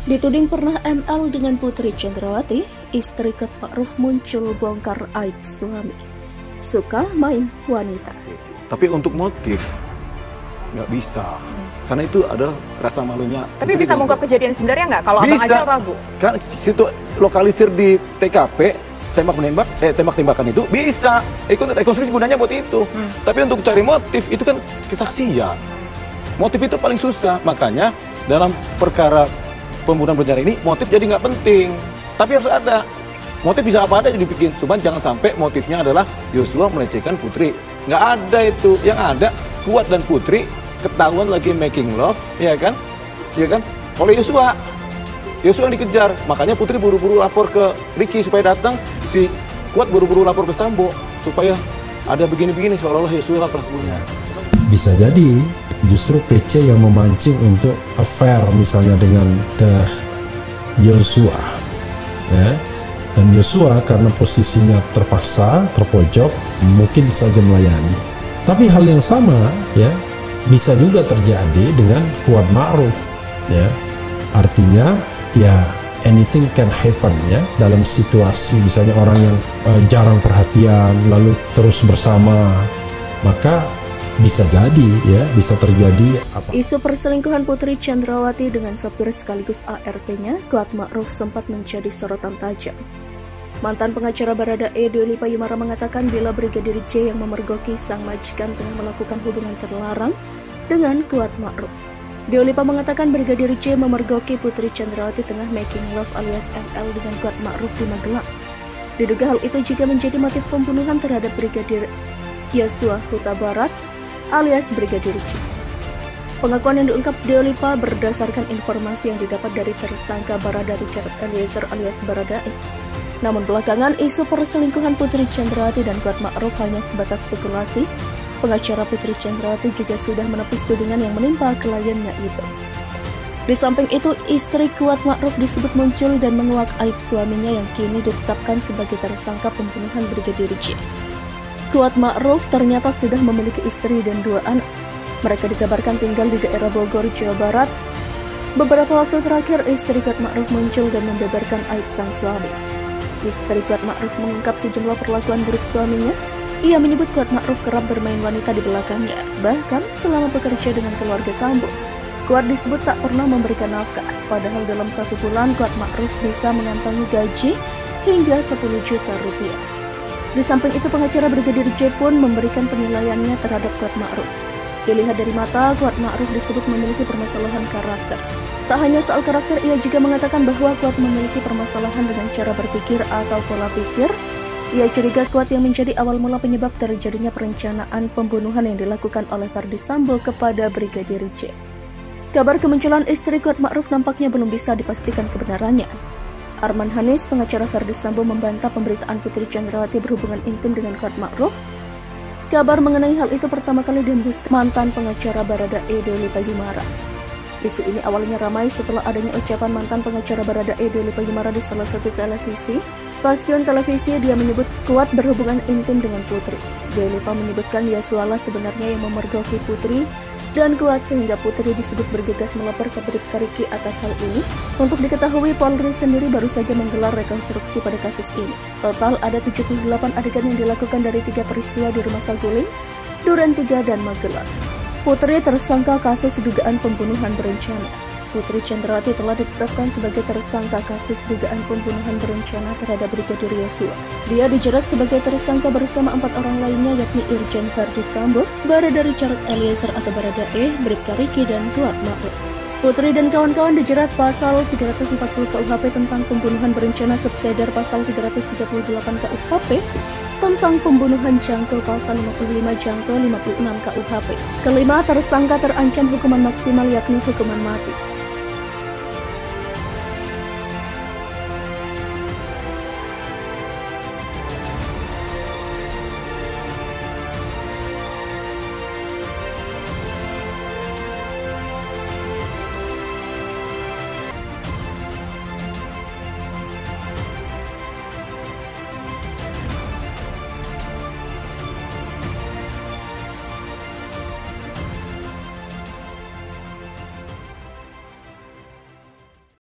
Dituding pernah ML dengan Putri Chandrawati, istri Kuat Ma'ruf muncul bongkar aib suami. Suka main wanita. Tapi untuk motif, nggak bisa. Karena itu adalah rasa malunya. Tapi bisa mengungkap kejadian sebenarnya nggak? Kalau Abang Ajal ragu? Kan situ lokalisir di TKP, tembak-tembakan itu bisa. Rekonstruksi gunanya buat itu. Tapi untuk cari motif, itu kan kesaksian. Motif itu paling susah. Makanya dalam perkara pembunuhan berencana ini, motif jadi nggak penting. Tapi harus ada. Motif bisa apa aja dibikin. Cuman jangan sampai motifnya adalah Yosua melecehkan Putri. Nggak ada itu. Yang ada, Kuat dan Putri ketahuan lagi making love, ya kan? Ya kan? Oleh Yosua yang dikejar. Makanya Putri buru-buru lapor ke Ricky supaya datang. Si Kuat buru-buru lapor ke Sambo supaya ada begini-begini, seolah-olah Yosua lah pelakunya. Bisa jadi justru PC yang memancing untuk affair misalnya dengan Yosua, ya. Dan Yosua karena posisinya terpaksa, terpojok, mungkin saja melayani. Tapi hal yang sama, ya, bisa juga terjadi dengan Kuat Ma'ruf, ya. Artinya, ya, anything can happen, ya, dalam situasi misalnya orang yang jarang perhatian, lalu terus bersama, maka bisa jadi, ya, bisa terjadi apa? Isu perselingkuhan Putri Chandrawati dengan sopir sekaligus ART-nya, Kuat Ma'ruf sempat menjadi sorotan tajam. Mantan pengacara Baradae, Deoli Payumara mengatakan bila Brigadir J yang memergoki sang majikan tengah melakukan hubungan terlarang dengan Kuat Ma'ruf. Deoli Pa mengatakan Brigadir J memergoki Putri Chandrawati tengah making love alias ML dengan Kuat Ma'ruf di Magelang. Diduga hal itu juga menjadi motif pembunuhan terhadap Brigadir Yosua Huta Barat alias Brigadir J. Pengakuan yang diungkap Deoli Pa berdasarkan informasi yang didapat dari tersangka Barada Richard Eliezer alias Baradae. Namun belakangan isu perselingkuhan Putri Chandrawati dan Kuat Ma'ruf hanya sebatas spekulasi. Pengacara Putri Chandrawati juga sudah menepis tudingan yang menimpa kliennya itu. Di samping itu, istri Kuat Ma'ruf disebut muncul dan menguak aib suaminya yang kini ditetapkan sebagai tersangka pembunuhan Brigadir J. Kuat Ma'ruf ternyata sudah memiliki istri dan 2 anak. Mereka dikabarkan tinggal di daerah Bogor, Jawa Barat. Beberapa waktu terakhir, istri Kuat Ma'ruf muncul dan membeberkan aib sang suami. Istri Kuat Ma'ruf mengungkap sejumlah perlakuan buruk suaminya. Ia menyebut Kuat Ma'ruf kerap bermain wanita di belakangnya. Bahkan selama bekerja dengan keluarga Sambo, Kuat disebut tak pernah memberikan nafkah. Padahal dalam 1 bulan Kuat Ma'ruf bisa mengantongi gaji hingga 10 juta rupiah. Di samping itu, pengacara Brigadir J pun memberikan penilaiannya terhadap Kuat Ma'ruf. Dilihat dari mata, Kuat Ma'ruf disebut memiliki permasalahan karakter. Tak hanya soal karakter, ia juga mengatakan bahwa Kuat memiliki permasalahan dengan cara berpikir atau pola pikir. Ia curiga Kuat yang menjadi awal mula penyebab terjadinya perencanaan pembunuhan yang dilakukan oleh Verdi Sambo kepada Brigadir J. Kabar kemunculan istri Kuat Ma'ruf nampaknya belum bisa dipastikan kebenarannya. Arman Hanis, pengacara Verdi Sambo, membantah pemberitaan Putri Chandrawati berhubungan intim dengan Kuat Ma'ruf. Kabar mengenai hal itu pertama kali dihembus mantan pengacara Baradae, Deoli Payumara. Isu ini awalnya ramai setelah adanya ucapan mantan pengacara Baradae, Deoli Payumara, di salah satu stasiun televisi. Dia menyebut Kuat berhubungan intim dengan Putri. Deoli Pa menyebutkan Yosua sebenarnya yang memergoki Putri dan Kuat sehingga Putri disebut bergegas melapor ke Bribka Ricky atas hal ini. Untuk diketahui, Polri sendiri baru saja menggelar rekonstruksi pada kasus ini. Total ada 78 adegan yang dilakukan dari 3 peristiwa di Rumah Saguling, Duren 3, dan Magelang. Putri tersangka kasus dugaan pembunuhan berencana. Putri Chandrawati telah ditetapkan sebagai tersangka kasus dugaan pembunuhan berencana terhadap Brigadir Yosua. Dia dijerat sebagai tersangka bersama 4 orang lainnya, yakni Irjen Verdi Sambo, Barada Richard Eliezer atau Baradae, Bribka Ricky, dan Kuat Ma'ruf. Putri dan kawan-kawan dijerat pasal 340 KUHP tentang pembunuhan berencana, subsidiar pasal 338 KUHP, tentang pembunuhan jangkul pasal 55 jangkul 56 KUHP. Kelima, tersangka terancam hukuman maksimal yakni hukuman mati.